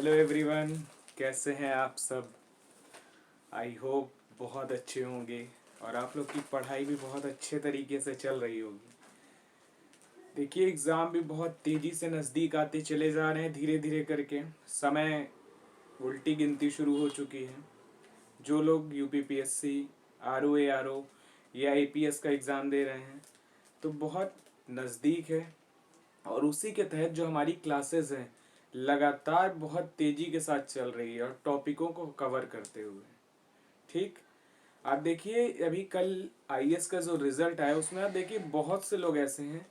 Hello everyone, कैसे हैं आप सब। आई होप बहुत अच्छे होंगे और आप लोग की पढ़ाई भी बहुत अच्छे तरीके से चल रही होगी। देखिए, एग्ज़ाम भी बहुत तेज़ी से नज़दीक आते चले जा रहे हैं, धीरे धीरे करके समय उल्टी गिनती शुरू हो चुकी है। जो लोग यूपीपीएससी, आरओ या एपीएस का एग्ज़ाम दे रहे हैं तो बहुत नज़दीक है। और उसी के तहत जो हमारी क्लासेस हैं लगातार बहुत तेज़ी के साथ चल रही है और टॉपिकों को कवर करते हुए। ठीक, आप देखिए अभी कल आईएएस का जो रिजल्ट आया उसमें आप देखिए बहुत से लोग ऐसे हैं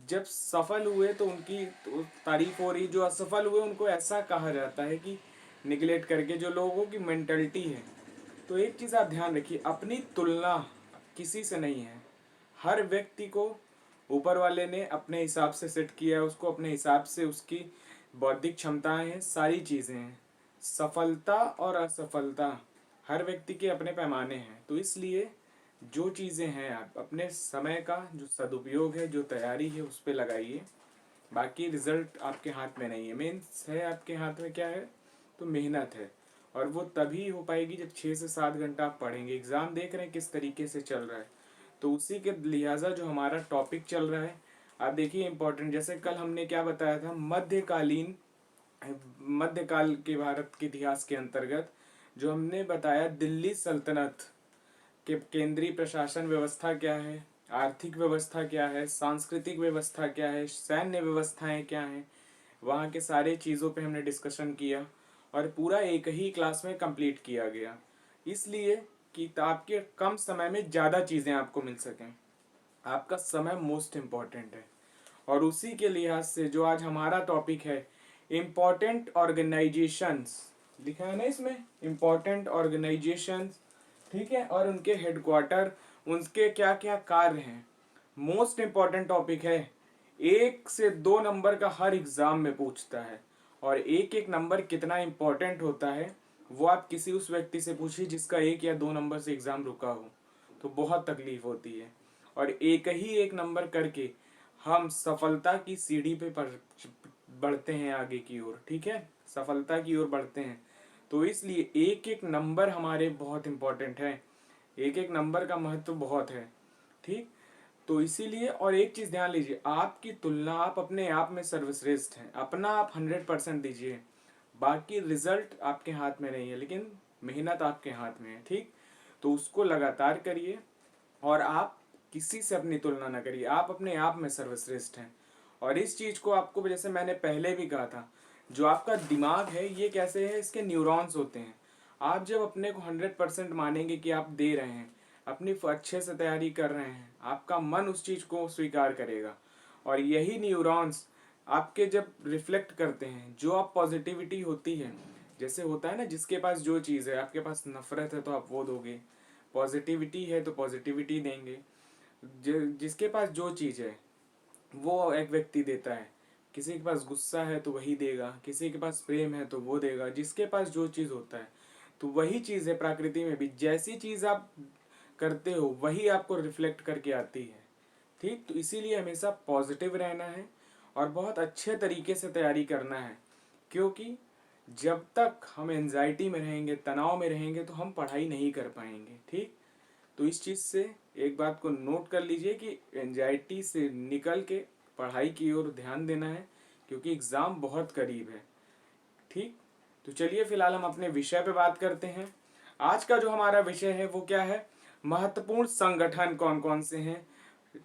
जब सफल हुए तो उनकी तो तारीफ हो रही, जो असफल हुए उनको ऐसा कहा जाता है कि निगलेक्ट करके, जो लोगों की मेंटलिटी है। तो एक चीज़ आप ध्यान रखिए, अपनी तुलना किसी से नहीं है। हर व्यक्ति को ऊपर वाले ने अपने हिसाब से सेट किया है, उसको अपने हिसाब से उसकी बौद्धिक क्षमताएं हैं, सारी चीज़ें हैं। सफलता और असफलता हर व्यक्ति के अपने पैमाने हैं। तो इसलिए जो चीज़ें हैं आप अपने समय का जो सदुपयोग है, जो तैयारी है उस पर लगाइए। बाकी रिजल्ट आपके हाथ में नहीं है, मेंस है आपके हाथ में क्या है, तो मेहनत है। और वो तभी हो पाएगी जब 6 से 7 घंटा आप पढ़ेंगे। एग्ज़ाम देख रहे हैं किस तरीके से चल रहा है, तो उसी के लिहाजा जो हमारा टॉपिक चल रहा है आप देखिए इम्पोर्टेंट। जैसे कल हमने क्या बताया था, मध्यकाल के भारत के इतिहास के अंतर्गत जो हमने बताया, दिल्ली सल्तनत के केंद्रीय प्रशासन व्यवस्था क्या है, आर्थिक व्यवस्था क्या है, सांस्कृतिक व्यवस्था क्या है, सैन्य व्यवस्थाएं क्या हैं, वहाँ के सारे चीज़ों पे हमने डिस्कशन किया और पूरा एक ही क्लास में कंप्लीट किया गया, इसलिए कि आपके कम समय में ज़्यादा चीज़ें आपको मिल सकें। आपका समय मोस्ट इम्पॉर्टेंट है। और उसी के लिहाज से जो आज हमारा टॉपिक है, इम्पॉर्टेंट ऑर्गेनाइजेशंस, लिखा है ना इसमें, इम्पॉर्टेंट ऑर्गेनाइजेशंस, ठीक है, और उनके हेडक्वार्टर, उनके क्या क्या कार्य हैं। मोस्ट इम्पॉर्टेंट टॉपिक है, 1 से 2 नंबर का हर एग्जाम में पूछता है। और एक एक नंबर कितना इम्पोर्टेंट होता है वो आप किसी उस व्यक्ति से पूछिए जिसका 1 या 2 नंबर से एग्जाम रुका हो, तो बहुत तकलीफ होती है। और एक नंबर करके हम सफलता की सीढ़ी पे बढ़ते हैं आगे की ओर, ठीक है, सफलता की ओर बढ़ते हैं। तो इसलिए एक एक नंबर हमारे बहुत इम्पोर्टेंट है, एक एक नंबर का महत्व बहुत है। ठीक, तो इसीलिए और एक चीज़ ध्यान लीजिए, आपकी तुलना, आप अपने आप में सर्वश्रेष्ठ हैं, अपना आप 100% दीजिए। बाकी रिजल्ट आपके हाथ में नहीं है, लेकिन मेहनत आपके हाथ में है। ठीक, तो उसको लगातार करिए और आप किसी से अपनी तुलना ना करिए, आप अपने आप में सर्वश्रेष्ठ हैं। और इस चीज़ को आपको, जैसे मैंने पहले भी कहा था, जो आपका दिमाग है ये कैसे है, इसके न्यूरॉन्स होते हैं। आप जब अपने को 100% मानेंगे कि आप दे रहे हैं, अपनी अच्छे से तैयारी कर रहे हैं, आपका मन उस चीज़ को स्वीकार करेगा। और यही न्यूरॉन्स आपके जब रिफ्लेक्ट करते हैं, जो आप पॉजिटिविटी होती है, जैसे होता है ना, जिसके पास जो चीज़ है, आपके पास नफरत है तो आप वो दोगे, पॉजिटिविटी है तो पॉजिटिविटी देंगे। जिसके पास जो चीज़ है वो एक व्यक्ति देता है, किसी के पास गुस्सा है तो वही देगा, किसी के पास प्रेम है तो वो देगा। जिसके पास जो चीज़ होता है तो वही चीज़ है। प्रकृति में भी जैसी चीज़ आप करते हो वही आपको रिफ्लेक्ट करके आती है। ठीक, तो इसीलिए हमेशा पॉजिटिव रहना है और बहुत अच्छे तरीके से तैयारी करना है, क्योंकि जब तक हम एंजाइटी में रहेंगे, तनाव में रहेंगे, तो हम पढ़ाई नहीं कर पाएंगे। ठीक, तो इस चीज़ से एक बात को नोट कर लीजिए कि एंजाइटी से निकल के पढ़ाई की ओर ध्यान देना है, क्योंकि एग्ज़ाम बहुत करीब है। ठीक, तो चलिए फिलहाल हम अपने विषय पे बात करते हैं। आज का जो हमारा विषय है वो क्या है, महत्वपूर्ण संगठन कौन कौन से हैं।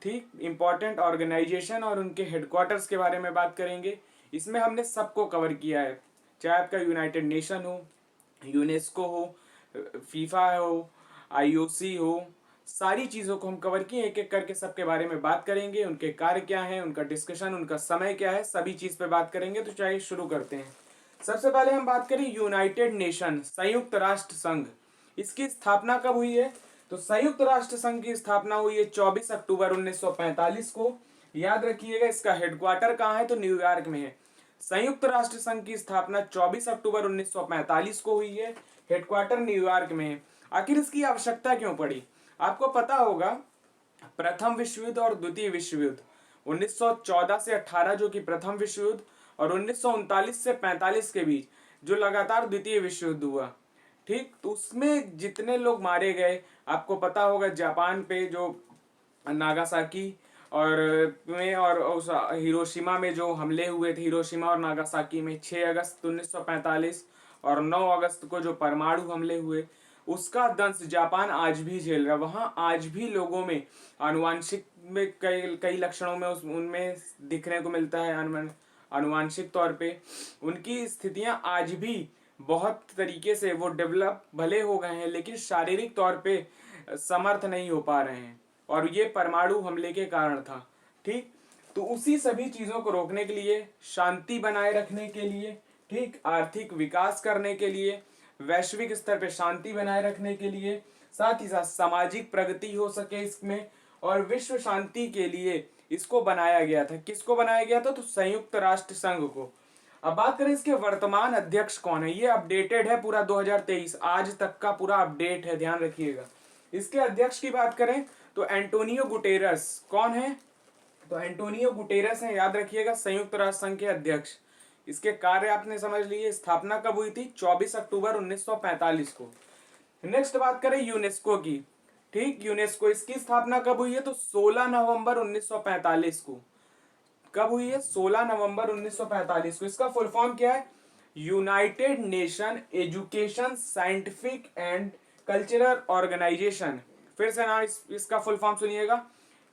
ठीक, इम्पोर्टेंट ऑर्गेनाइजेशन और उनके हेडक्वार्टर्स के बारे में बात करेंगे। इसमें हमने सबको कवर किया है, चाहे आपका यूनाइटेड नेशन हो, यूनेस्को हो, फीफा हो, आईओसी हो, सारी चीज़ों को हम कवर किए। एक एक करके सबके बारे में बात करेंगे, उनके कार्य क्या है, उनका डिस्कशन, उनका समय क्या है, सभी चीज़ पे बात करेंगे। तो चलिए शुरू करते हैं। सबसे पहले हम बात करें यूनाइटेड नेशन, संयुक्त राष्ट्र संघ। इसकी स्थापना कब हुई है, तो संयुक्त राष्ट्र संघ की स्थापना हुई है 24 अक्टूबर 1945 को। याद रखिएगा इसका हेडक्वार्टर कहाँ है, तो न्यूयॉर्क में है। संयुक्त राष्ट्र संघ की स्थापना 24 अक्टूबर 1945 को हुई है, हेडक्वार्टर न्यूयॉर्क में है। आखिर इसकी आवश्यकता क्यों पड़ी, आपको पता होगा, प्रथम विश्व युद्ध और द्वितीय विश्व युद्ध, 1914 से 18 जो कि प्रथम विश्व युद्ध, और 1939 से 45 के बीच जो लगातार द्वितीय विश्व युद्ध हुआ, ठीक। तो उसमें जितने लोग मारे गए, आपको पता होगा जापान पे जो नागासाकी और उस हिरोशिमा में जो हमले हुए थे, हिरोशिमा और नागासाकी में 6 अगस्त 1945 और 9 अगस्त को जो परमाणु हमले हुए, उसका दंश जापान आज भी झेल रहा है। वहाँ आज भी लोगों में आनुवांशिक में कई कई लक्षणों में उनमें दिखने को मिलता है। आनुवांशिक तौर पे उनकी स्थितियां आज भी बहुत तरीके से वो डेवलप भले हो गए हैं, लेकिन शारीरिक तौर पे समर्थ नहीं हो पा रहे हैं, और ये परमाणु हमले के कारण था, ठीक। तो उसी सभी चीजों को रोकने के लिए, शांति बनाए रखने के लिए, ठीक, आर्थिक विकास करने के लिए, वैश्विक स्तर पे शांति बनाए रखने के लिए, साथ ही साथ सामाजिक प्रगति हो सके इसमें, और विश्व शांति के लिए इसको बनाया गया था। किसको बनाया गया था? तो संयुक्त राष्ट्र संघ को। अब बात करें इसके वर्तमान अध्यक्ष कौन है, ये अपडेटेड है पूरा 2023, आज तक का पूरा अपडेट है, ध्यान रखिएगा। इसके अध्यक्ष की बात करें तो एंटोनियो गुटेरस। कौन है? तो एंटोनियो गुटेरस है, याद रखिएगा, संयुक्त राष्ट्र संघ के अध्यक्ष। इसके कार्य आपने समझ लिए। स्थापना कब हुई थी? 24 अक्टूबर 1945 को। नेक्स्ट बात करें यूनेस्को की, ठीक। यूनेस्को, इसकी स्थापना कब हुई है? तो 16 नवंबर 1945 को। कब हुई है? 16 नवंबर 1945 को। इसका फुल फॉर्म क्या है? United Nation Education Scientific and Cultural Organization. फिर से नाम इसका फुल फॉर्म सुनिएगा,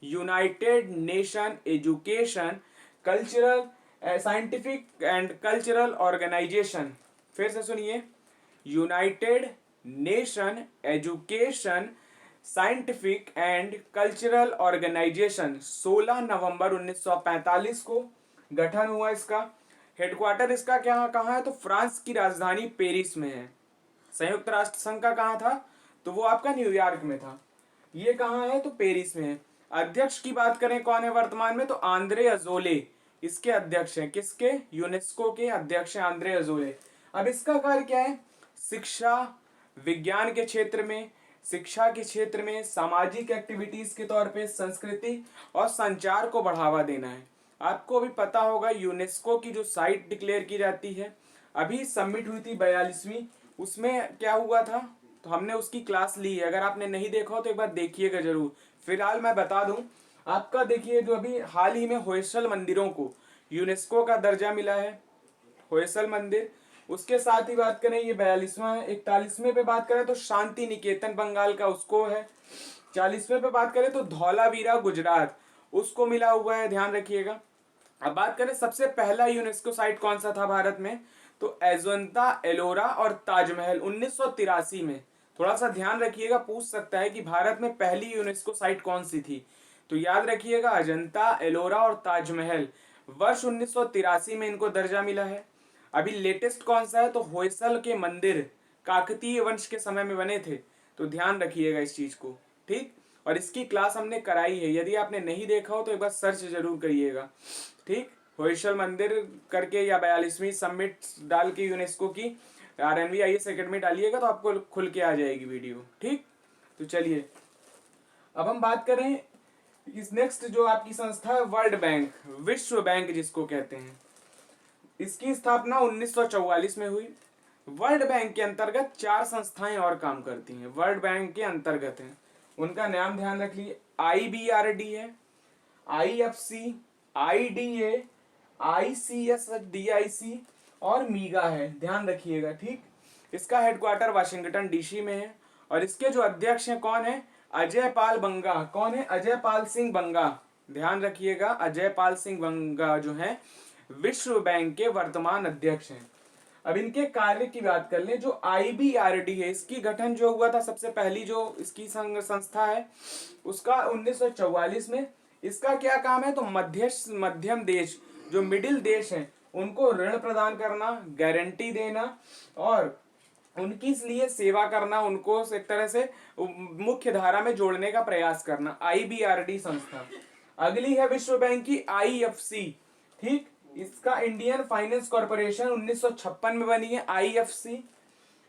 United Nation Education Cultural Scientific and Cultural Organization. फिर से सुनिए, United Nation Education Scientific and Cultural Organization. 16 नवंबर 1945 को गठन हुआ इसका। हेडक्वार्टर इसका क्या कहाँ है? तो फ्रांस की राजधानी पेरिस में है। संयुक्त राष्ट्र संघ का कहाँ था? तो वो आपका न्यूयॉर्क में था। ये कहाँ है? तो पेरिस में है। अध्यक्ष की बात करें कौन है वर्तमान में? तो आंद्रे अजोले इसके अध्यक्ष हैं। किसके? यूनेस्को के अध्यक्ष हैं आंद्रे अजोले। अब इसका कार्य क्या है? शिक्षा, विज्ञान के क्षेत्र में, शिक्षा के क्षेत्र में, सामाजिक एक्टिविटीज के तौर पे, संस्कृति और संचार को बढ़ावा देना है। आपको भी पता होगा यूनेस्को की जो साइट डिक्लेयर की जाती है, अभी सबमिट हुई थी 42वीं, उसमें क्या हुआ था? तो हमने उसकी क्लास ली है, अगर आपने नहीं देखा हो तो एक बार देखिएगा जरूर। फिलहाल मैं बता दूं आपका, देखिए जो अभी हाल ही में होयसल मंदिरों को यूनेस्को का दर्जा मिला है, होयसल मंदिर। उसके साथ ही बात करें, ये 42वां है। 41वें पे बात करें तो शांति निकेतन बंगाल का, उसको है। 40वें पे बात करें तो धौलावीरा गुजरात, उसको मिला हुआ है, ध्यान रखिएगा। अब बात करें सबसे पहला यूनेस्को साइट कौन सा था भारत में? तो अजंता, एलोरा और ताजमहल 1983 में। थोड़ा सा ध्यान रखिएगा, पूछ सकता है कि भारत में पहली यूनेस्को साइट कौन सी थी। तो याद रखिएगा, अजंता, एलोरा और ताजमहल, वर्ष 1983 में इनको दर्जा मिला है। अभी लेटेस्ट कौन सा है? तो होयसल के मंदिर काकतीय वंश के समय में बने थे, तो ध्यान रखिएगा इस चीज को, ठीक। और इसकी क्लास हमने कराई है, यदि आपने नहीं देखा हो तो एक बार सर्च जरूर करिएगा, ठीक। होयसल मंदिर करके या 42वीं समिट डाल के यूनेस्को की RNVIS एकेडमी डालिएगा तो आपको खुल के आ जाएगी वीडियो, ठीक। तो चलिए अब हम बात करें इस नेक्स्ट जो आपकी संस्था है, वर्ल्ड बैंक, विश्व बैंक जिसको कहते हैं। इसकी स्थापना 1944 में हुई। वर्ल्ड बैंक के अंतर्गत 4 संस्थाएं और काम करती हैं, वर्ल्ड बैंक के अंतर्गत हैं। उनका नाम ध्यान रख लीजिए, IBRD है, IFC, IDA, ICSDIC और मीगा है, ध्यान रखिएगा, ठीक। इसका हेडक्वार्टर वाशिंगटन DC में है। और इसके जो अध्यक्ष हैं कौन है? अजय पाल बंगा। कौन है? अजय पाल सिंह बंगा, ध्यान रखिएगा, अजय पाल सिंह बंगा जो है विश्व बैंक के वर्तमान अध्यक्ष हैं। अब इनके कार्य की बात कर लें, जो IBRD है, इसकी गठन जो हुआ था, सबसे पहली जो इसकी संस्था है उसका 1944 में। इसका क्या काम है? तो मध्यम देश, जो मिडिल देश हैं, उनको ऋण प्रदान करना, गारंटी देना और उनकी लिए सेवा करना, उनको एक तरह से मुख्य धारा में जोड़ने का प्रयास करना, IBRD संस्था। अगली है विश्व बैंक की IFC, ठीक। इसका इंडियन फाइनेंस कॉर्पोरेशन 1956 में बनी है, IFC।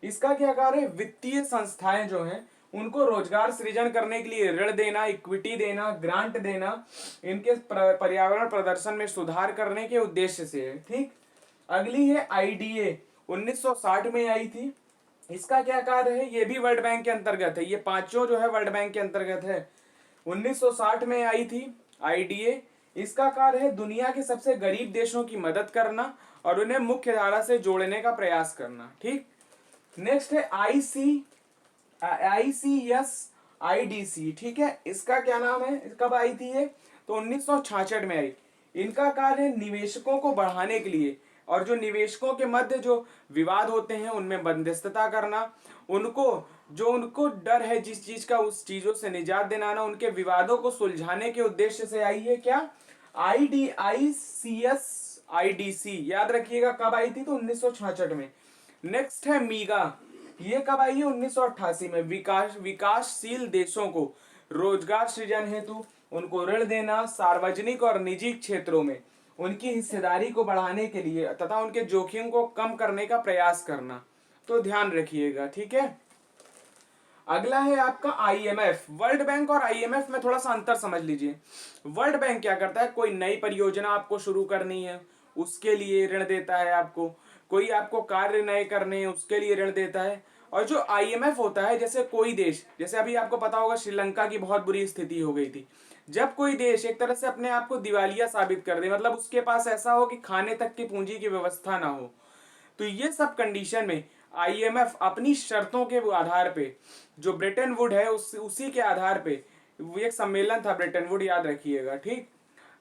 इसका क्या कार्य है? वित्तीय संस्थाएं जो हैं उनको रोजगार सृजन करने के लिए ऋण देना, इक्विटी देना, ग्रांट देना, इनके पर्यावरण प्रदर्शन में सुधार करने के उद्देश्य से है, ठीक। अगली है IDA, 1960 में आई थी। इसका क्या कार्य है, ये भी वर्ल्ड बैंक के अंतर्गत है, ये पांचों जो है वर्ल्ड बैंक के अंतर्गत है। 1960 में आई थी आईडीए। इसका कार्य है दुनिया के सबसे गरीब देशों की मदद करना और उन्हें मुख्य धारा से जोड़ने का प्रयास करना। ठीक, नेक्स्ट है ICSIDC। ठीक है, इसका क्या नाम है, कब आई थी ये, तो 1966 में आई। इनका कार्य है निवेशकों को बढ़ाने के लिए और जो निवेशकों के मध्य जो विवाद होते हैं उनमें मध्यस्थता करना, उनको डर है जिस चीज का उस चीजों से निजात दिलाना, उनके विवादों को सुलझाने के उद्देश्य से आई है क्या, ICSIDC। याद रखिएगा कब आई थी, तो 1966 में। नेक्स्ट है मीगा, ये कब आई है, 1988 में। विकासशील देशों को रोजगार सृजन हेतु उनको ऋण देना, सार्वजनिक और निजी क्षेत्रों में उनकी हिस्सेदारी को बढ़ाने के लिए तथा उनके जोखिम को कम करने का प्रयास करना, तो ध्यान रखिएगा। ठीक है, अगला है आपका IMF। वर्ल्ड बैंक और IMF में थोड़ा सा अंतर समझ लीजिए। वर्ल्ड बैंक क्या करता है, कोई नई परियोजना आपको शुरू करनी है उसके लिए ऋण देता है, आपको कोई आपको कार्य नए करने हैं उसके लिए ऋण देता है। और जो IMF होता है, जैसे कोई देश, जैसे अभी आपको पता होगा श्रीलंका की बहुत बुरी स्थिति हो गई थी, जब कोई देश एक तरह से अपने आप को दिवालिया साबित कर दे, मतलब उसके पास ऐसा हो कि खाने तक की पूंजी की व्यवस्था ना हो, तो ये सब कंडीशन में IMF अपनी शर्तों के आधार पे, जो ब्रेटन वुड है उसी के आधार पे, वो एक सम्मेलन था ब्रेटन वुड, याद रखिएगा। ठीक,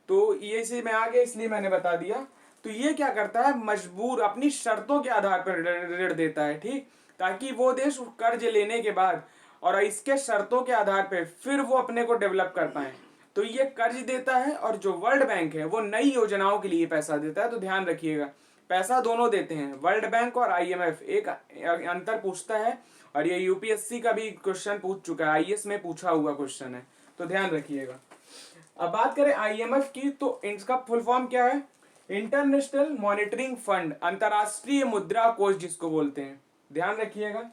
तो ये इसी में आ गया इसलिए मैंने बता दिया। तो ये क्या करता है, मजबूर अपनी शर्तों के आधार पर ऋण देता है। ठीक, ताकि वो देश कर्ज लेने के बाद और इसके शर्तों के आधार पर फिर वो अपने को डेवलप कर पाए, तो ये कर्ज देता है। और जो वर्ल्ड बैंक है वो नई योजनाओं के लिए पैसा देता है। तो ध्यान रखिएगा, पैसा दोनों देते हैं, वर्ल्ड बैंक और IMF। एक अंतर पूछता है और ये UPSC का भी क्वेश्चन पूछ चुका है, IAS में पूछा हुआ क्वेश्चन है, तो ध्यान रखिएगा। अब बात करें IMF की, तो इसका फुल फॉर्म क्या है, इंटरनेशनल मॉनिटरिंग फंड, अंतरराष्ट्रीय मुद्रा कोष जिसको बोलते हैं। ध्यान रखिएगा,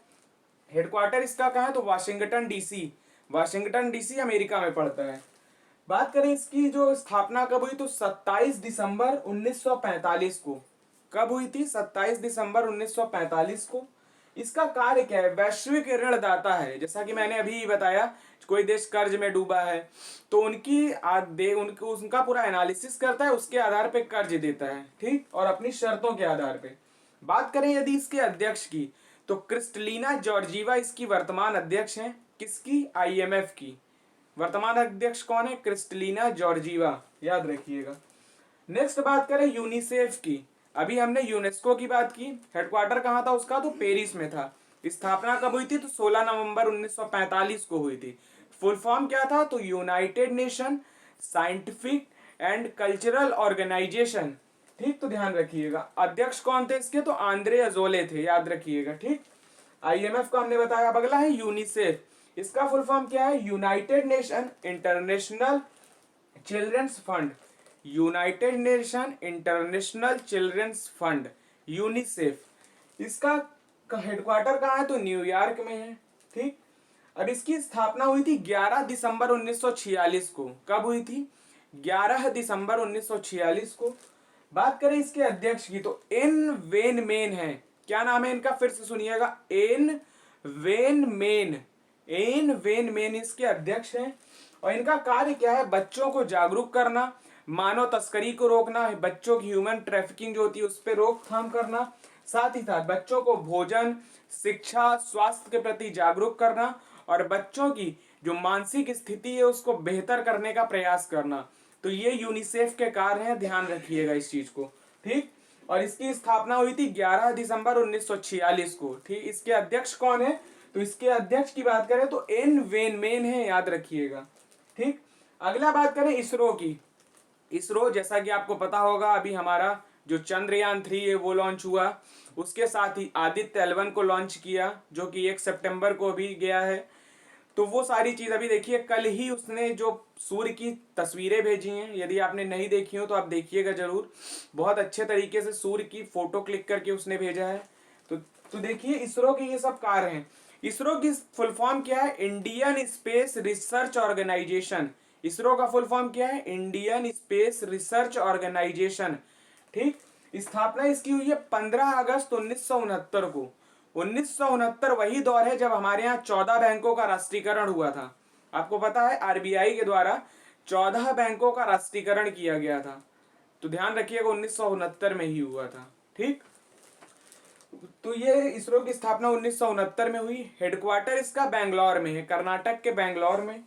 हेडक्वार्टर इसका कहाँ है, तो वाशिंगटन DC अमेरिका में पड़ता है। बात करें इसकी जो स्थापना कब हुई, तो 27 दिसंबर 1945 को। कब हुई थी, 27 दिसंबर 1945 को। इसका कार्य क्या है, वैश्विक ऋणदाता है। जैसा कि मैंने अभी बताया, कोई देश कर्ज में डूबा है तो उनका पूरा एनालिसिस करता है, उसके आधार पे कर्ज देता है। ठीक, और अपनी शर्तों के आधार पे। बात करें यदि इसके अध्यक्ष की, तो क्रिस्टलिना जॉर्जीवा इसकी वर्तमान अध्यक्ष हैं। किसकी, IMF की। वर्तमान अध्यक्ष कौन है, क्रिस्टलिना जॉर्जीवा, याद रखिएगा। नेक्स्ट बात करें यूनिसेफ की। अभी हमने यूनेस्को की बात की, हेडक्वार्टर कहाँ था उसका, तो पेरिस में था। स्थापना कब हुई थी, तो 16 नवंबर 1945 को हुई थी। फुल फॉर्म क्या था, तो United Nation Scientific and Cultural Organization. ठीक, तो ध्यान रखिएगा। अध्यक्ष कौन थे इसके, तो आंद्रे अजोले थे, याद रखिएगा। ठीक, IMF का हमने बताया। अब अगला है यूनिसेफ। इसका फुल फॉर्म क्या है, United Nation International Children's Fund. United Nation International Children's Fund, UNICEF. इसका हेडक्वार्टर कहाँ है, तो न्यूयॉर्क में है। ठीक, अब इसकी स्थापना हुई थी 11 दिसंबर 1946 को। कब हुई थी, 11 दिसंबर 1946 को। बात करें इसके अध्यक्ष की, तो एन वेन मेन है। क्या नाम है इनका, फिर से सुनिएगा, एन वेन मेन इसके अध्यक्ष हैं। और इनका कार्य क्या है, बच्चों को जागरूक करना, मानव तस्करी को रोकना, बच्चों की ह्यूमन ट्रैफिकिंग जो होती है उस पर रोकथाम करना, साथ ही साथ बच्चों को भोजन, शिक्षा, स्वास्थ्य के प्रति जागरूक करना और बच्चों की जो मानसिक स्थिति है उसको बेहतर करने का प्रयास करना। तो ये यूनिसेफ के कार्य हैं, ध्यान रखिएगा इस चीज को। ठीक, और इसकी स्थापना हुई थी 11 दिसंबर 1946 को। ठीक, इसके अध्यक्ष कौन है, तो इसके अध्यक्ष की बात करें तो एन वेन मेन है, याद रखिएगा। ठीक, अगला बात करें इसरो की। इसरो, जैसा कि आपको पता होगा, अभी हमारा जो चंद्रयान 3 है वो लॉन्च हुआ, उसके साथ ही आदित्य L1 को लॉन्च किया जो कि 1 सितंबर को भी गया है। तो वो सारी चीज अभी देखिए, कल ही उसने जो सूर्य की तस्वीरें भेजी हैं, यदि आपने नहीं देखी हो तो आप देखिएगा जरूर। बहुत अच्छे तरीके से सूर्य की फोटो क्लिक करके उसने भेजा है। तो देखिए इसरो के ये सब कार्य हैं। इसरो की फुल फॉर्म क्या है, Indian Space Research Organisation. ISRO का फुल फॉर्म क्या है, इंडियन स्पेस रिसर्च ऑर्गेनाइजेशन। ठीक, स्थापना इसकी हुई है 15 अगस्त 1969 को। 1969 वही दौर है जब हमारे यहाँ 14 बैंकों का राष्ट्रीयकरण हुआ था। आपको पता है आरबीआई के द्वारा 14 बैंकों का राष्ट्रीयकरण किया गया था। तो ध्यान रखिएगा 1969 में ही हुआ था। ठीक, तो ये इसरो की स्थापना 1969 में हुई। हेडक्वार्टर इसका बैंगलोर में है, कर्नाटक के बैंगलोर में।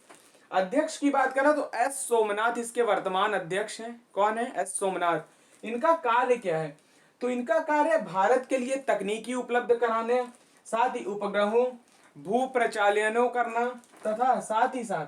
अध्यक्ष की बात करें तो एस सोमनाथ इसके वर्तमान अध्यक्ष हैं। कौन है? एस सोमनाथ। इनका कार्य क्या है? तो इनका कार्य भारत के लिए तकनीकी उपलब्ध कराने, साथ ही उपग्रहों भू प्रचालनों करना तथा साथ ही साथ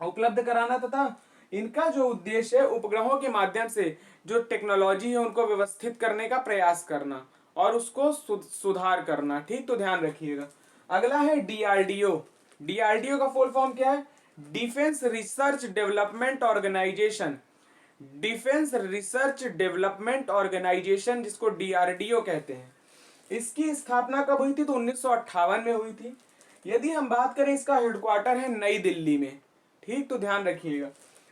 उपलब्ध कराना, तथा इनका जो उद्देश्य है उपग्रहों के माध्यम से जो टेक्नोलॉजी है उनको व्यवस्थित करने का प्रयास करना और उसको सुधार करना। ठीक, तो ध्यान रखिएगा। अगला है डीआरडीओ। डीआरडीओ का फुल फॉर्म क्या है? Defence Research Development Organisation. Defence Research Development Organisation, जिसको डीआरडीओ कहते हैं। इसकी स्थापना कब हुई थी? तो 1958 में हुई थी। यदि हम बात करें, इसका हेडक्वार्टर है नई दिल्ली में। ठीक, तो ध्यान रखिएगा।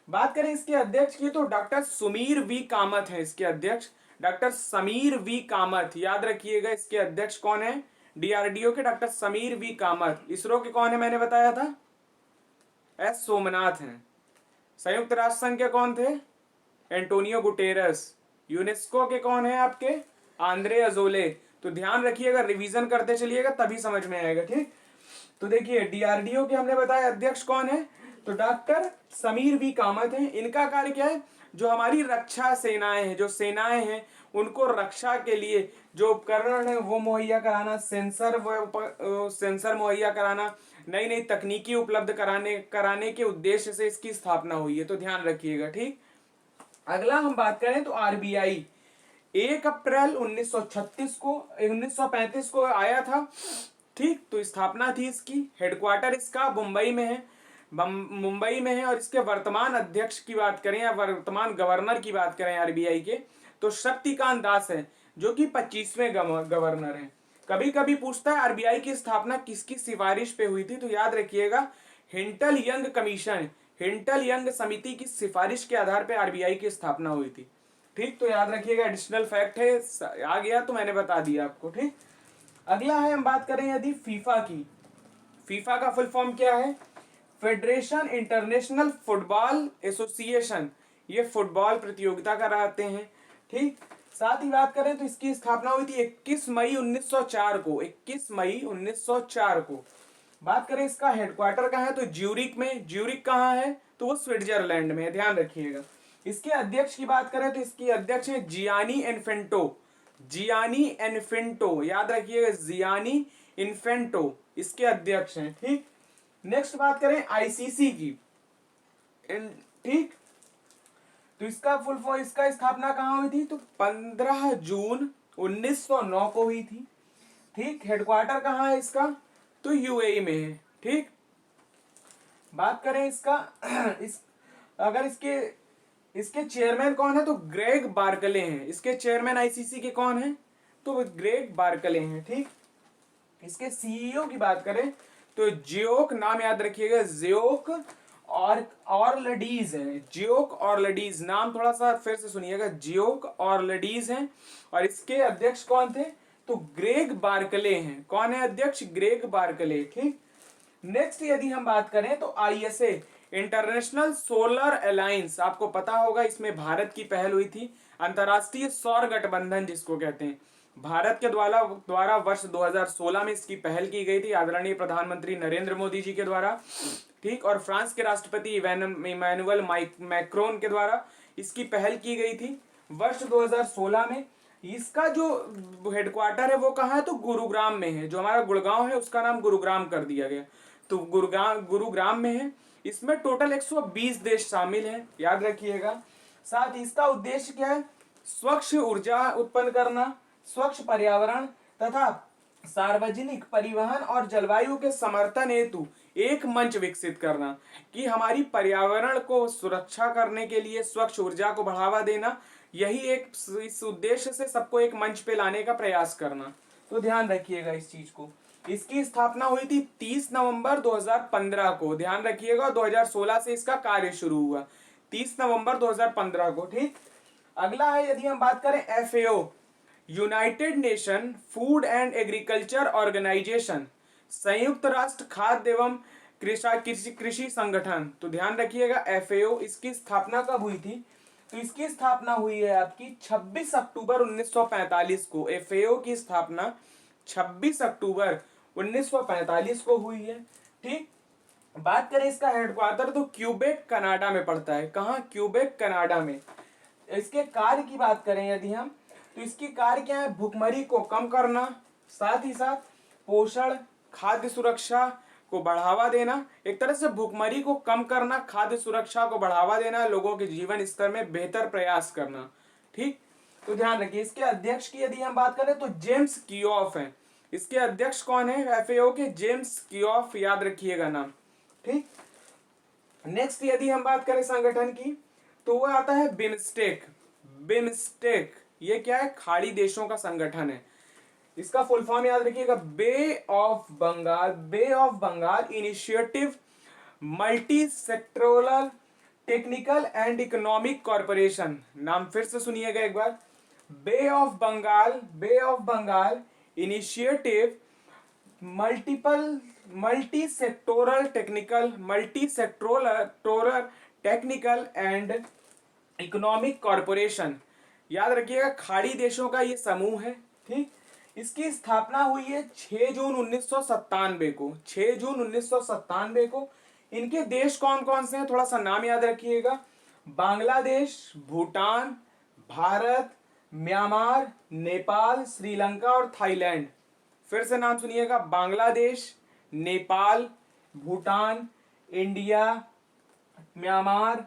बात करें इसके अध्यक्ष की तो डॉक्टर सुमीर वी कामत है इसके अध्यक्ष। डॉक्टर समीर वी कामत, याद रखिएगा इसके अध्यक्ष कौन है? डीआरडीओ के डॉक्टर समीर वी कामत। इसरो के कौन है? मैंने बताया था एस सोमनाथ हैं। संयुक्त राष्ट्र संघ के कौन थे? Antonio Guterres. यूनेस्को के कौन है आपके? Andre Azoulay. तो ध्यान रखिएगा, रिवीजन करते चलिएगा तभी समझ में आएगा। ठीक, तो देखिए डीआरडीओ के हमने बताया अध्यक्ष कौन है? तो डॉक्टर समीर वी कामत हैं। इनका कार्य क्या है? जो हमारी रक्षा सेनाएं हैं, जो सेनाएं हैं उनको रक्षा के लिए जो उपकरण है वो मुहैया कराना, सेंसर मुहैया कराना, नई नई तकनीकी उपलब्ध कराने के उद्देश्य से इसकी स्थापना हुई है। तो ध्यान रखिएगा। ठीक, अगला हम बात करें तो आरबीआई 1 अप्रैल 1935 को आया था। ठीक, तो स्थापना थी इसकी। हेडक्वार्टर इसका मुंबई में है, मुंबई में है। और इसके वर्तमान अध्यक्ष की बात करें या वर्तमान गवर्नर की बात करें आरबीआई के, तो शक्तिकांत दास है, जो कि 25वें गवर्नर हैं। कभी कभी पूछता है आरबीआई की स्थापना किसकी सिफारिश पे हुई थी? तो याद रखिएगा हिंटल यंग कमीशन, हिंटल यंग समिति की सिफारिश के आधार पर आरबीआई की स्थापना हुई थी। ठीक, तो याद रखिएगा, एडिशनल फैक्ट है, आ गया तो मैंने बता दिया आपको। ठीक, अगला है हम बात करें यदि फीफा की। फीफा का फुल फॉर्म क्या है? Federation international football association. ये फुटबॉल प्रतियोगिता कराते हैं। ठीक, साथ ही बात करें तो इसकी स्थापना हुई थी 21 मई 1904 को। 21 मई 1904 को। बात करें इसका हेडक्वार्टर कहाँ है? तो ज्यूरिक में। ज्यूरिक कहाँ है? तो वो स्विट्जरलैंड में है, ध्यान रखिएगा। इसके अध्यक्ष की बात करें तो इसकी अध्यक्ष है जियानी इन्फेंटो। जियानी इन्फेंटो, याद रखिएगा, जियानी इन्फेंटो इसके अध्यक्ष हैं। ठीक, नेक्स्ट बात करें आईसीसी की। ठीक, तो इसका फुल फॉर्म, इसका स्थापना कहाँ हुई थी? तो 15 जून 1909 को हुई थी। ठीक, हेडक्वार्टर कहाँ है इसका? तो यूएई में है। ठीक, बात करें इसका अगर इसके चेयरमैन कौन है? तो ग्रेग बार्कले हैं। इसके चेयरमैन आईसीसी के कौन है? तो ग्रेग बार्कले हैं। ठीक, इसके सीईओ की बात करें तो जियोक, नाम याद रखिएगा, जियोक ऑर्लडीज है। जियोक ऑर्लडीज, नाम थोड़ा सा फिर से सुनिएगा, जियोक ऑर्लडीज हैं। और इसके अध्यक्ष कौन थे? तो ग्रेग बार्कले हैं। कौन है अध्यक्ष? Greg Barclay. ठीक, नेक्स्ट यदि हम बात करें तो आईएसए इंटरनेशनल सोलर अलायंस, आपको पता होगा इसमें भारत की पहल हुई थी। अंतरराष्ट्रीय सौर गठबंधन जिसको कहते हैं, भारत के द्वारा वर्ष 2016 में इसकी पहल की गई थी आदरणीय प्रधानमंत्री नरेंद्र मोदी जी के द्वारा। ठीक, और फ्रांस के राष्ट्रपति इमैनुअल मैक्रोन के द्वारा इसकी पहल की गई थी वर्ष 2016 में। इसका जो हेडक्वार्टर है वो कहाँ है? तो गुरुग्राम में है। जो हमारा गुड़गांव है उसका नाम गुरुग्राम कर दिया गया, तो गुरुग्राम में है। इसमें टोटल 120 देश शामिल हैं, याद रखिएगा। साथ ही इसका उद्देश्य क्या है? स्वच्छ ऊर्जा उत्पन्न करना, स्वच्छ पर्यावरण तथा सार्वजनिक परिवहन और जलवायु के समर्थन हेतु एक मंच विकसित करना, कि हमारी पर्यावरण को सुरक्षा करने के लिए स्वच्छ ऊर्जा को बढ़ावा देना, यही एक, इस उद्देश्य से सबको एक मंच पे लाने का प्रयास करना। तो ध्यान रखिएगा इस चीज को। इसकी स्थापना हुई थी 30 नवंबर 2015 को, ध्यान रखिएगा। 2016 से इसका कार्य शुरू हुआ, 30 नवंबर 2015 को। ठीक, अगला है यदि हम बात करें FAO, United Nation Food and Agriculture Organization, संयुक्त राष्ट्र खाद्य एवं कृषि संगठन। तो ध्यान रखिएगा FAO, इसकी स्थापना कब हुई थी? तो इसकी स्थापना हुई है आपकी 26 अक्टूबर 1945 को। FAO की स्थापना 26 अक्टूबर 1945 को हुई है। ठीक, बात करें इसका हेडक्वार्टर तो क्यूबेक कनाडा में पड़ता है। कहाँ? क्यूबेक कनाडा में। इसके कार्य की बात करें यदि हम, तो इसकी कार्य क्या है? भुखमरी को कम करना, साथ ही साथ पोषण, खाद्य सुरक्षा को बढ़ावा देना। एक तरह से भुखमरी को कम करना, खाद्य सुरक्षा को बढ़ावा देना, लोगों के जीवन स्तर में बेहतर प्रयास करना। ठीक, तो ध्यान रखिए। इसके अध्यक्ष की यदि हम बात करें तो जेम्स कियोफ है। इसके अध्यक्ष कौन है? FAO के जेम्स कियोफ, याद रखिएगा नाम। ठीक, नेक्स्ट यदि हम बात करें संगठन की तो वो आता है बिमस्टेक। बिमस्टेक ये क्या है? खाड़ी देशों का संगठन है। इसका फुल फॉर्म याद रखिएगा, bay of Bengal, bay of Bengal initiative multi sectoral technical and economic corporation. नाम फिर से सुनिएगा एक बार, bay of Bengal, bay of Bengal initiative multi sectoral technical and economic corporation. याद रखिएगा, खाड़ी देशों का ये समूह है। ठीक, इसकी स्थापना हुई है 6 जून 1997 को। 6 जून 1997 को। इनके देश कौन कौन से हैं? थोड़ा सा नाम याद रखिएगा, बांग्लादेश, भूटान, भारत, म्यांमार, नेपाल, श्रीलंका और थाईलैंड। फिर से नाम सुनिएगा, बांग्लादेश, नेपाल, भूटान, इंडिया, म्यांमार,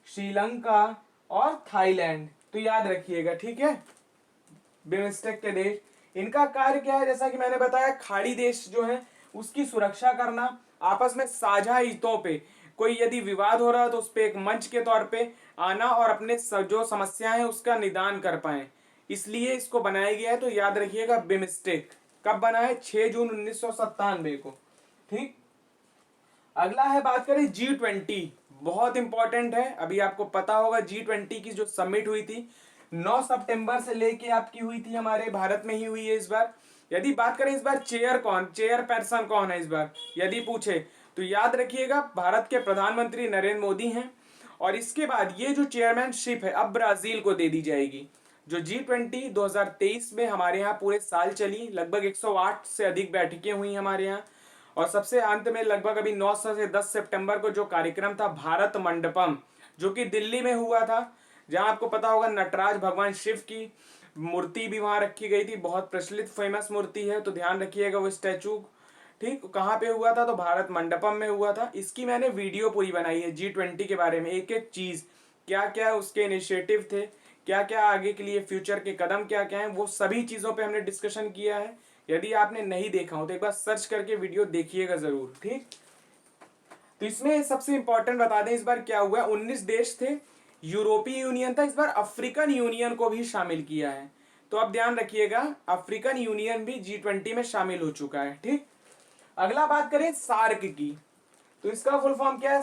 श्रीलंका और थाईलैंड। तो याद रखिएगा, ठीक है। बिमस्टेक के देश, इनका कार्य क्या है? जैसा कि मैंने बताया, खाड़ी देश जो है उसकी सुरक्षा करना, आपस में साझा हितों पे कोई यदि विवाद हो रहा है तो उस पे एक मंच के तौर पे आना और अपने जो समस्याएं हैं उसका निदान कर पाए, इसलिए इसको बनाया गया है। तो याद रखिएगा बिमस्टेक कब बना है? 6 जून 1997 को। ठीक, अगला है बात करें G20, बहुत इंपॉर्टेंट है। अभी आपको पता होगा G20 की जो समिट हुई थी 9 सितंबर से लेके आपकी हुई थी, हमारे भारत में ही हुई है इस बार। यदि बात करें इस बार चेयर पर्सन कौन है इस बार यदि पूछे, तो याद रखिएगा भारत के प्रधानमंत्री नरेंद्र मोदी हैं। और इसके बाद ये जो चेयरमैनशिप है अब ब्राजील को दे दी जाएगी। जो G20 2023 में हमारे यहाँ पूरे साल चली, लगभग 108 से अधिक बैठकें हुई हमारे यहाँ। और सबसे अंत में लगभग अभी 9 से 10 सितंबर को जो कार्यक्रम था भारत मंडपम, जो कि दिल्ली में हुआ था, जहां आपको पता होगा नटराज भगवान शिव की मूर्ति भी वहां रखी गई थी, बहुत प्रचलित फेमस मूर्ति है। तो ध्यान रखिएगा वो स्टैचू। ठीक, कहाँ पे हुआ था? तो भारत मंडपम में हुआ था। इसकी मैंने वीडियो पूरी बनाई है G20 के बारे में, एक एक चीज क्या क्या उसके इनिशिएटिव थे, क्या क्या आगे के लिए फ्यूचर के कदम क्या क्या हैं, वो सभी चीजों पे हमने डिस्कशन किया है। यदि आपने नहीं देखा हो तो एक बार सर्च करके वीडियो देखिएगा जरूर। ठीक, तो इसमें सबसे इंपॉर्टेंट बता दें इस बार क्या हुआ है। 19 देश थे, यूरोपीय यूनियन था, इस बार अफ्रीकन यूनियन को भी शामिल किया है। तो अब ध्यान रखिएगा, अफ्रीकन यूनियन भी G20 में शामिल हो चुका है। ठीक, अगला बात करें सार्क की, तो इसका फुल फॉर्म क्या है?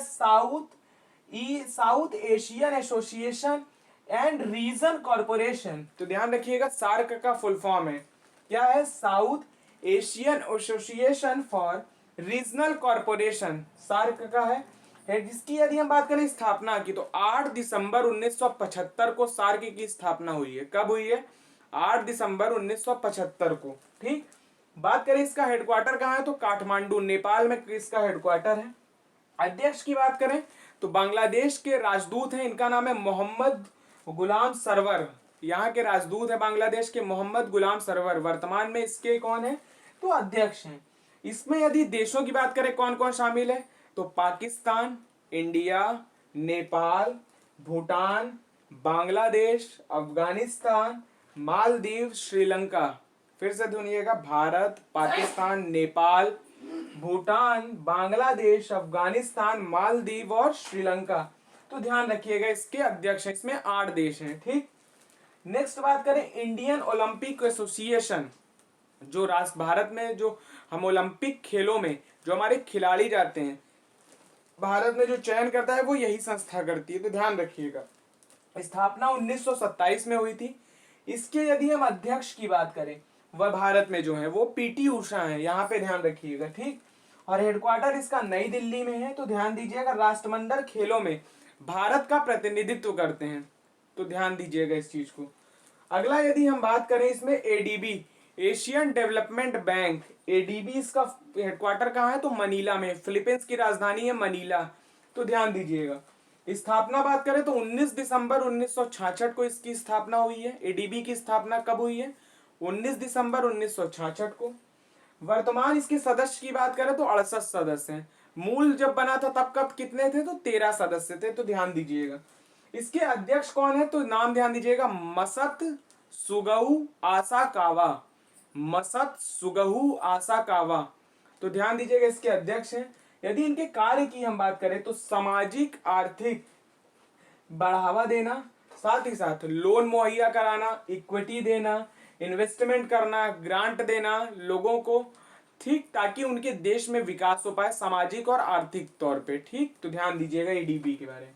South Asian Association and Region Corporation. तो ध्यान रखिएगा, सार्क का फुल फॉर्म है क्या है? South Asian Association for Regional Corporation, SAARC का है। जिसकी यदि हम बात करें स्थापना की, तो 8 दिसंबर 1975 को सार्क की स्थापना हुई है। कब हुई है? 8 दिसंबर 1975 को। ठीक, बात करें इसका हेडक्वार्टर कहाँ है? तो काठमांडू, नेपाल में इसका हेडक्वार्टर है। अध्यक्ष की बात करें तो बांग्लादेश के राजदूत हैं, इनका नाम है मोहम्मद गुलाम सरवर। यहाँ के राजदूत है बांग्लादेश के मोहम्मद गुलाम सरवर। वर्तमान में इसके कौन है? तो अध्यक्ष हैं। इसमें यदि देशों की बात करें कौन कौन शामिल है, तो पाकिस्तान, इंडिया, नेपाल, भूटान, बांग्लादेश, अफगानिस्तान, मालदीव, श्रीलंका। फिर से सुनिएगा, भारत, पाकिस्तान, नेपाल, भूटान, बांग्लादेश, अफगानिस्तान, मालदीव और श्रीलंका। तो ध्यान रखिएगा इसके अध्यक्ष हैं, इसमें 8 देश हैं। ठीक, नेक्स्ट बात करें इंडियन ओलंपिक एसोसिएशन। जो राष्ट्र भारत में जो हम ओलंपिक खेलों में जो हमारे खिलाड़ी जाते हैं, भारत में जो चयन करता है वो यही संस्था करती है। तो ध्यान रखिएगा, स्थापना 1927 में हुई थी। इसके यदि हम अध्यक्ष की बात करें, वह भारत में जो है वो पीटी उषा है, यहाँ पे ध्यान रखिएगा, ठीक। और हेडक्वार्टर इसका नई दिल्ली में है। तो ध्यान दीजिएगा, राष्ट्रमंडल खेलों में भारत का प्रतिनिधित्व करते हैं, तो ध्यान दीजिएगा इस चीज को। अगला यदि हम बात करें इसमें ADB, Asian development bank, ADB इसका हेडक्वार्टर कहाँ है, तो मनीला में, फिलीपींस की राजधानी है मनीला, तो ध्यान दीजिएगा। स्थापना बात करें तो 19 दिसंबर 1966 को इसकी स्थापना हुई है। एडीबी की स्थापना कब हुई है, 19 दिसंबर 1966 को। वर्तमान इसके सदस्य की बात करें तो 68 सदस्य हैं। मूल जब बना था तब कब कितने थे, तो 13 सदस्य थे, तो ध्यान दीजिएगा। इसके अध्यक्ष कौन है, तो नाम ध्यान दीजिएगा, मसत सुगहू आसाकावा, मसत सुगहू आसाकावा, तो ध्यान दीजिएगा इसके अध्यक्ष हैं। यदि इनके कार्य की हम बात करें तो सामाजिक आर्थिक बढ़ावा देना, साथ ही साथ लोन मुहैया कराना, इक्विटी देना, इन्वेस्टमेंट करना, ग्रांट देना लोगों को, ठीक, ताकि उनके देश में विकास हो पाए सामाजिक और आर्थिक तौर पे, ठीक। तो ध्यान दीजिएगा एडीबी के बारे में।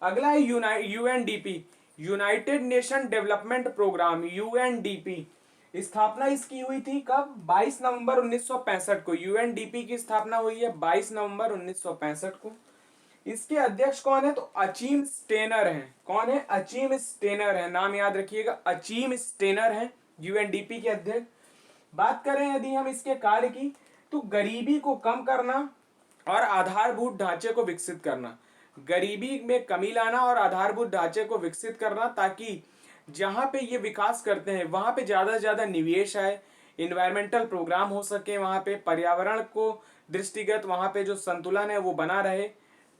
अगला है UNDP, United Nation Development Programme, UNDP. स्थापना इसकी हुई थी कब, 22 नवंबर 1965 को। यूएनडीपी की स्थापना हुई है 22 नवंबर 1965 को। इसके अध्यक्ष कौन है, तो अचीम स्टेनर हैं। कौन है, अचीम स्टेनर है, नाम याद रखिएगा, अचीम स्टेनर है यूएनडीपी के अध्यक्ष। बात करें यदि हम इसके कार्य की, तो गरीबी को कम करना और आधारभूत ढांचे को विकसित करना, गरीबी में कमी लाना और आधारभूत ढांचे को विकसित करना, ताकि जहां पे ये विकास करते हैं वहां पे ज्यादा से ज्यादा निवेश आए, इन्वायरमेंटल प्रोग्राम हो सके, वहां पे पर्यावरण को दृष्टिगत वहां पे जो संतुलन है वो बना रहे,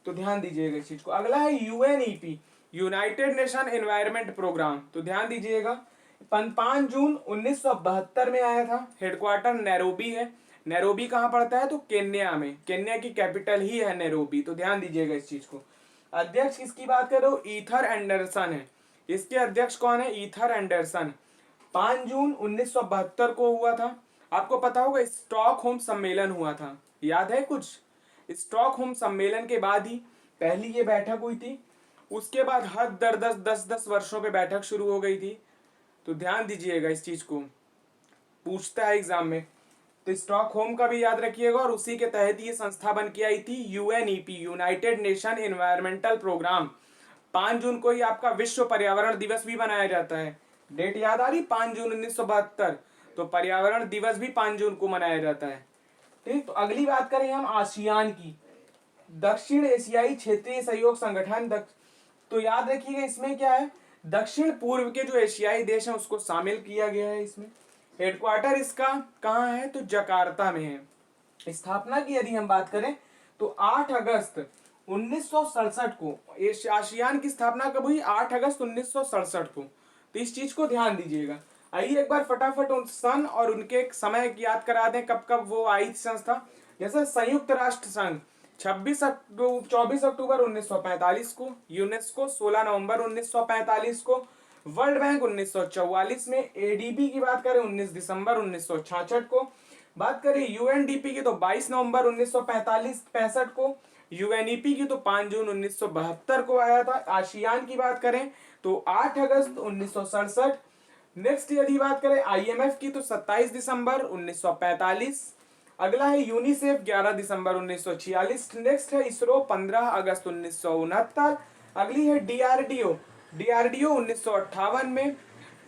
तो ध्यान दीजिएगा इस चीज को। अगला है UNEP, United Nation Environment Programme, तो ध्यान दीजिएगा 5 जून 1972 में आया था। हेडक्वार्टर नैरोबी है। नैरोबी कहाँ पड़ता है, तो केन्या में, केन्या की कैपिटल ही है नैरोबी, तो ध्यान दीजिएगा इस चीज को। अध्यक्ष किसकी बात करो, ईथर एंडरसन है। इसके अध्यक्ष कौन है, ईथर एंडरसन। 5 जून 1972 को हुआ था। आपको पता होगा स्टॉकहोम सम्मेलन हुआ था, याद है कुछ। स्टॉकहोम सम्मेलन के बाद ही पहली ये बैठक हुई थी, उसके बाद हर 10-10 वर्षों पे बैठक शुरू हो गई थी, तो ध्यान दीजिएगा इस चीज को, पूछता है एग्जाम में। तो स्टॉकहोम का भी याद रखिएगा, और उसी के तहत ये संस्था बन के आई थी UNEP, United Nation Environmental Programme. 5 जून को ही आपका विश्व पर्यावरण दिवस भी मनाया जाता है। डेट याद आ रही, 5 जून 1972, तो पर्यावरण दिवस भी 5 जून को मनाया जाता है, ठीक। तो अगली बात करें हम आसियान की, दक्षिण एशियाई क्षेत्रीय सहयोग संगठन। तो याद रखिएगा इसमें क्या है, दक्षिण पूर्व के जो एशियाई देश हैं उसको शामिल किया गया है इसमें। हेडक्वार्टर इसका कहाँ है, तो जकार्ता में है। स्थापना की यदि हम बात करें तो 8 अगस्त 1967 को, आसियान की स्थापना कब हुई, 8 अगस्त 1967 को, तो इस चीज को ध्यान दीजिएगा। आइए एक बार फटाफट उन सन और उनके समय की याद करा दें, कब कब वो आई थी संस्था। जैसे संयुक्त राष्ट्र संघ 24 अक्टूबर 1945 को, यूनेस्को 16 नवंबर 1945 को, वर्ल्ड बैंक 1944 में, एडीबी की बात करें 19 दिसंबर 1966 को, बात करें यूएनडीपी की तो 22 नवंबर 1965 को, यूएनईपी की तो 5 जून 1972 को आया था। आसियान की बात करें तो 8 अगस्त 1967। नेक्स्ट यदि बात करें आईएमएफ की तो 27 दिसंबर 1945। अगला है यूनिसेफ 11 दिसंबर 1946। नेक्स्ट है इसरो 15 अगस्त 1969। अगली है डीआरडीओ 1958 में।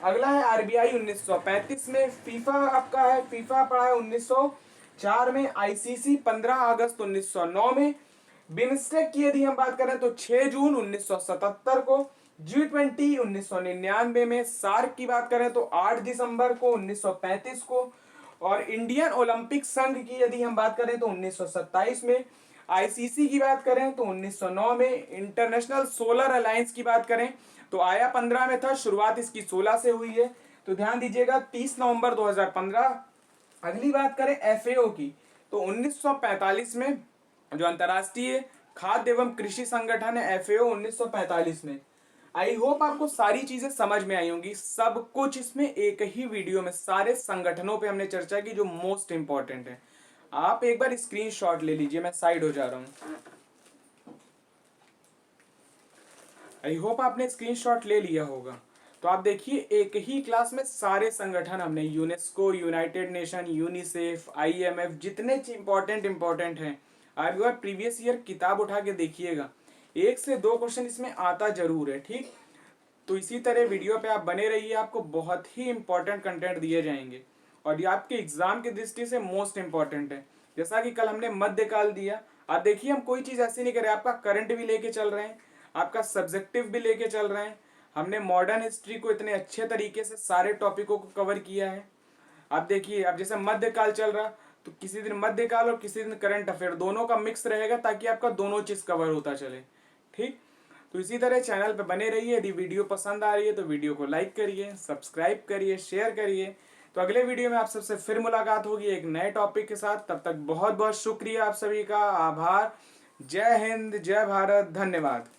अगला है आरबीआई 1935 में। फीफा आपका है, फीफा पड़ा है 1904 में। आईसीसी 15 अगस्त 1909 में। बिम्स्टेक की यदि हम बात करें तो 6 जून 1977 को। G20 1999 में। सार्क की बात करें तो 8 दिसंबर को 1935 को। और इंडियन ओलंपिक संघ की यदि हम बात करें तो 1927 में। आईसीसी की बात करें तो 1909 में। इंटरनेशनल सोलर अलायंस की बात करें तो आया 15 में था, शुरुआत इसकी 16 से हुई है, तो ध्यान दीजिएगा 30 नवंबर 2015। अगली बात करें एफएओ की तो 1945 में, जो अंतर्राष्ट्रीय खाद्य एवं कृषि संगठन है एफएओ 1945 में। आई होप आपको सारी चीजें समझ में आई होंगी। सब कुछ इसमें एक ही वीडियो में सारे संगठनों पे हमने चर्चा की जो मोस्ट इंपॉर्टेंट है। आप एक बार स्क्रीनशॉट ले लीजिए, मैं साइड हो जा रहा हूं। आई होप आपने स्क्रीनशॉट ले लिया होगा। तो आप देखिए एक ही क्लास में सारे संगठन हमने UNESCO, United nation, UNICEF, IMF, जितने इंपॉर्टेंट हैं, आप एक बार प्रीवियस ईयर किताब उठा के देखिएगा, 1 से 2 क्वेश्चन इसमें आता जरूर है। ठीक, तो इसी तरह वीडियो पे आप बने रहिए, आपको बहुत ही इंपॉर्टेंट कंटेंट दिए जाएंगे और ये आपके एग्जाम की दृष्टि से मोस्ट इंपॉर्टेंट है। जैसा कि कल हमने मध्यकाल दिया, आप देखिए हम कोई चीज ऐसी नहीं कर रहे, आपका करंट भी लेके चल रहे हैं, आपका सब्जेक्टिव भी लेके चल रहे हैं। हमने मॉडर्न हिस्ट्री को इतने अच्छे तरीके से सारे टॉपिकों को कवर किया है। आप देखिए, अब जैसे मध्यकाल चल रहा, तो किसी दिन मध्यकाल और किसी दिन करंट अफेयर दोनों का मिक्स रहेगा, ताकि आपका दोनों चीज कवर होता चले। ठीक, तो इसी तरह चैनल पे बने रहिए। यदि वीडियो पसंद आ रही है तो वीडियो को लाइक करिए, सब्सक्राइब करिए, शेयर करिए। तो अगले वीडियो में आप सबसे फिर मुलाकात होगी एक नए टॉपिक के साथ। तब तक बहुत बहुत शुक्रिया आप सभी का, आभार। जय हिंद, जय भारत, धन्यवाद।